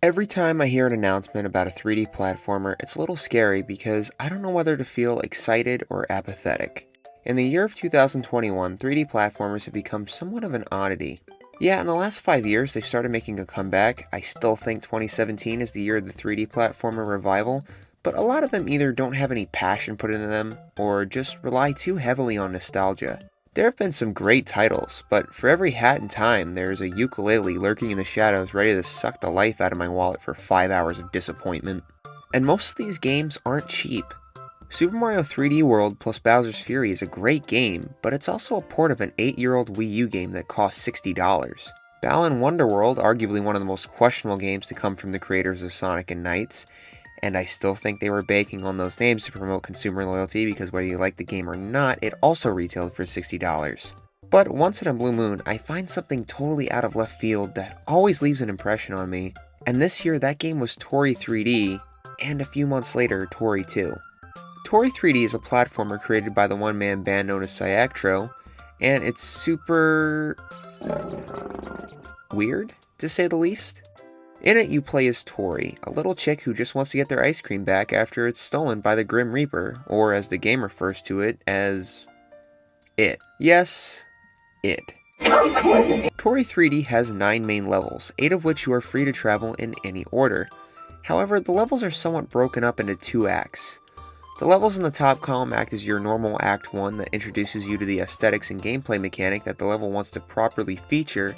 Every time I hear an announcement about a 3D platformer, it's a little scary because I don't know whether to feel excited or apathetic. In the year of 2021, 3D platformers have become somewhat of an oddity. Yeah, in the last 5 years, they started making a comeback. I still think 2017 is the year of the 3D platformer revival, but a lot of them either don't have any passion put into them, or just rely too heavily on nostalgia. There have been some great titles, but for every hat in time, there's a ukulele lurking in the shadows ready to suck the life out of my wallet for 5 hours of disappointment. And most of these games aren't cheap. Super Mario 3D World plus Bowser's Fury is a great game, but it's also a port of an 8-year-old Wii U game that costs $60. Balan Wonderworld, arguably one of the most questionable games to come from the creators of Sonic and Knights, and I still think they were banking on those names to promote consumer loyalty because whether you like the game or not, it also retailed for $60. But once in a blue moon, I find something totally out of left field that always leaves an impression on me, and this year that game was Toree 3D, and a few months later, Toree 2. Toree 3D is a platformer created by the one-man band known as Cyactro, and it's super weird, to say the least. In it, you play as Toree, a little chick who just wants to get their ice cream back after it's stolen by the Grim Reaper, or as the game refers to it, as it. Yes, it. Toree 3D has 9 main levels, 8 of which you are free to travel in any order. However, the levels are somewhat broken up into 2 acts. The levels in the top column act as your normal Act 1 that introduces you to the aesthetics and gameplay mechanic that the level wants to properly feature.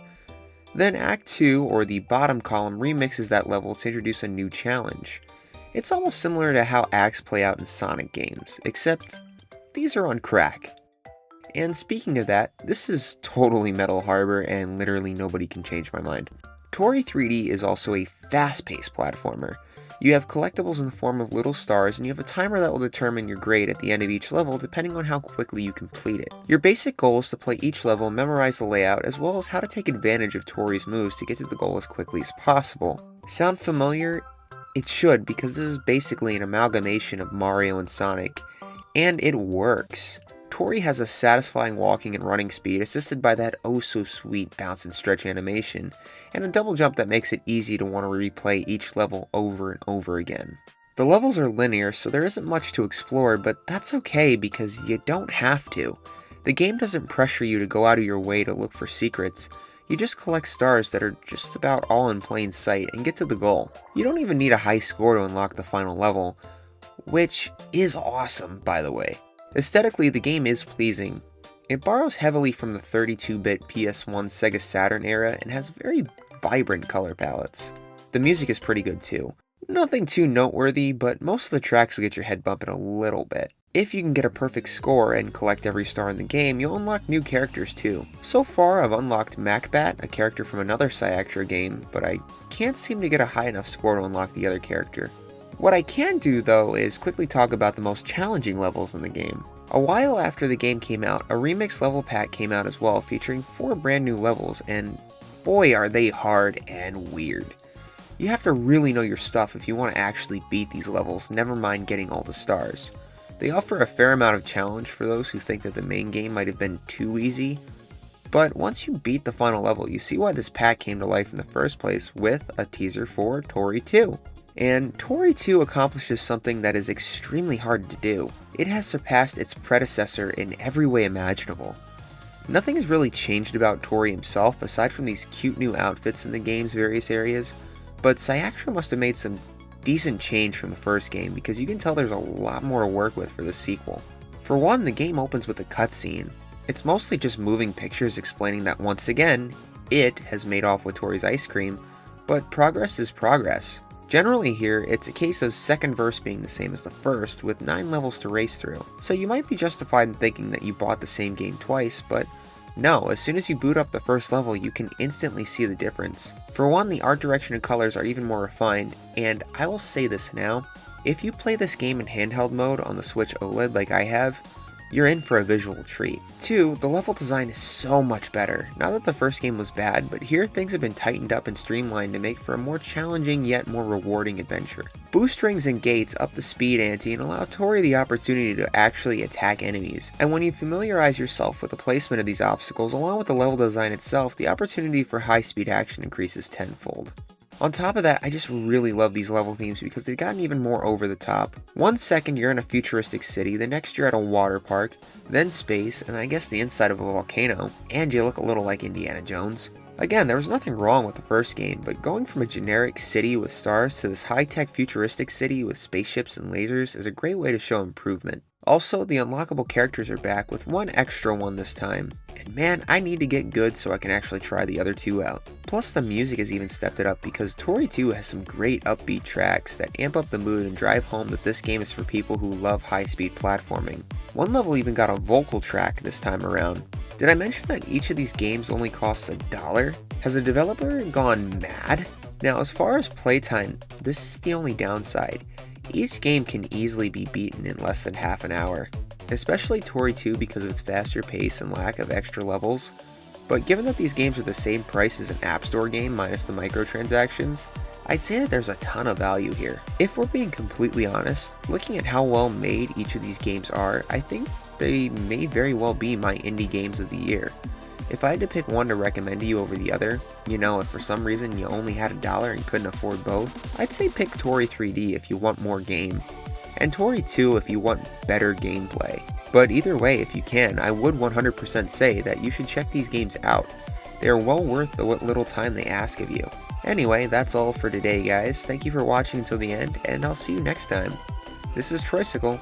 Then Act 2, or the bottom column, remixes that level to introduce a new challenge. It's almost similar to how acts play out in Sonic games, except these are on crack. And speaking of that, this is totally Metal Harbor and literally nobody can change my mind. Toree 3D is also a fast-paced platformer. You have collectibles in the form of little stars, and you have a timer that will determine your grade at the end of each level depending on how quickly you complete it. Your basic goal is to play each level, memorize the layout, as well as how to take advantage of Toree's moves to get to the goal as quickly as possible. Sound familiar? It should, because this is basically an amalgamation of Mario and Sonic, and it works. Toree has a satisfying walking and running speed, assisted by that oh-so-sweet bounce and stretch animation, and a double jump that makes it easy to want to replay each level over and over again. The levels are linear, so there isn't much to explore, but that's okay because you don't have to. The game doesn't pressure you to go out of your way to look for secrets. You just collect stars that are just about all in plain sight and get to the goal. You don't even need a high score to unlock the final level, which is awesome, by the way. Aesthetically, the game is pleasing. It borrows heavily from the 32-bit PS1 Sega Saturn era and has very vibrant color palettes. The music is pretty good too. Nothing too noteworthy, but most of the tracks will get your head bumping a little bit. If you can get a perfect score and collect every star in the game, you'll unlock new characters too. So far, I've unlocked Macbat, a character from another Cyactro game, but I can't seem to get a high enough score to unlock the other character. What I can do though is quickly talk about the most challenging levels in the game. A while after the game came out, a remix level pack came out as well, featuring 4 brand new levels, and boy are they hard and weird. You have to really know your stuff if you want to actually beat these levels, never mind getting all the stars. They offer a fair amount of challenge for those who think that the main game might have been too easy, but once you beat the final level, you see why this pack came to life in the first place with a teaser for Toree 2. And Toree 2 accomplishes something that is extremely hard to do. It has surpassed its predecessor in every way imaginable. Nothing has really changed about Toree himself aside from these cute new outfits in the game's various areas, but Cyactro must have made some decent change from the first game because you can tell there's a lot more to work with for the sequel. For one, the game opens with a cutscene. It's mostly just moving pictures explaining that once again, it has made off with Toree's ice cream, but progress is progress. Generally here, it's a case of second verse being the same as the first, with 9 levels to race through. So you might be justified in thinking that you bought the same game twice, but no, as soon as you boot up the first level, you can instantly see the difference. For one, the art direction and colors are even more refined, and I will say this now, if you play this game in handheld mode on the Switch OLED like I have, you're in for a visual treat. 2, the level design is so much better. Not that the first game was bad, but here things have been tightened up and streamlined to make for a more challenging yet more rewarding adventure. Boost rings and gates up the speed ante and allow Toree the opportunity to actually attack enemies. And when you familiarize yourself with the placement of these obstacles along with the level design itself, the opportunity for high speed action increases tenfold. On top of that, I just really love these level themes because they've gotten even more over the top. One second you're in a futuristic city, the next you're at a water park, then space, and I guess the inside of a volcano, and you look a little like Indiana Jones. Again, there was nothing wrong with the first game, but going from a generic city with stars to this high-tech futuristic city with spaceships and lasers is a great way to show improvement. Also, the unlockable characters are back with one extra one this time. And man, I need to get good so I can actually try the other two out. Plus the music has even stepped it up because Toree 2 has some great upbeat tracks that amp up the mood and drive home that this game is for people who love high-speed platforming. One level even got a vocal track this time around. Did I mention that each of these games only costs $1? Has the developer gone mad? Now as far as playtime, this is the only downside. Each game can easily be beaten in less than half an hour, especially Toree 2 because of its faster pace and lack of extra levels. But given that these games are the same price as an App Store game minus the microtransactions, I'd say that there's a ton of value here. If we're being completely honest, looking at how well made each of these games are, I think they may very well be my indie games of the year. If I had to pick one to recommend to you over the other, you know, if for some reason you only had $1 and couldn't afford both, I'd say pick Toree 3D if you want more game, and Toree 2 if you want better gameplay. But either way, if you can, I would 100% say that you should check these games out. They are well worth the little time they ask of you. Anyway, that's all for today, guys. Thank you for watching until the end, and I'll see you next time. This is Troysicle,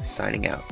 signing out.